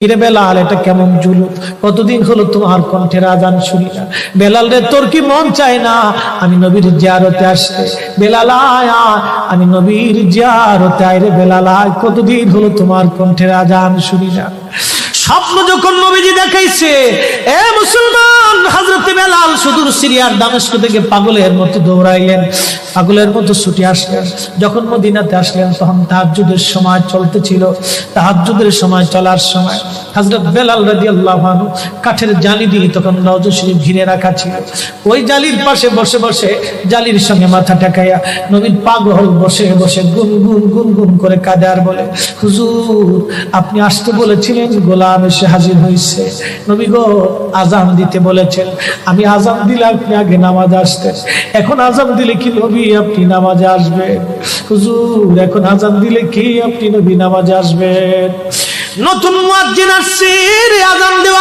ইরে বেলাল, এটা কেমন জুলুম, কতদিন হলো তোমার কণ্ঠের আজান শুনি না। বেলাল রে, তোর কি মন চায় না আমি নবীর জিয়ারতে আসতে? বেলাল আয়, আমি নবীর জিয়ারতে আয় রে বেলাল আয়, কতদিন হলো তোমার কণ্ঠের আজান শুনি না। স্বপ্ন যখন নবীজি দেখাইছে, এ মুসলমান, হযরত বেলাল সুদূর সিরিয়ার দামেস্ক থেকে পাগলের মতো দৌড়াইলেন, পাগলের মতো ছুটে আসলেন। যখন মদিনাতে আসলেন তখন তাহাজ্জুদের সময় চলতেছিল। তাহাজ্জুদের সময় চলার সময় হযরত বেলাল রাদিয়াল্লাহু আনহু কাঠের জালি দিয়ে তখন রওজা শরীফ ঘিরে রাখা ছিল। ওই জালির পাশে বসে বসে জালির সঙ্গে মাথা ঠেকাইয়া নবীর পাগল বসে বসে গুনগুন গুনগুন করে কাঁদে আর বলে, হুজুর আপনি আসতে বলেছিলেন, গোলাম এসে হাজির হয়েছে। নবী গো, আজান দিতে বলেছেন, আমি আজান দিলে আপনি আগে নামাজে আসতেন, এখন আজান দিলে কি নবী আপনি নামাজে আসবেন? হুজুর এখন আজান দিলে কি আপনি নবী নামাজে আসবেন? নতুন মুয়াজ্জিন আসছে আজান দেওয়া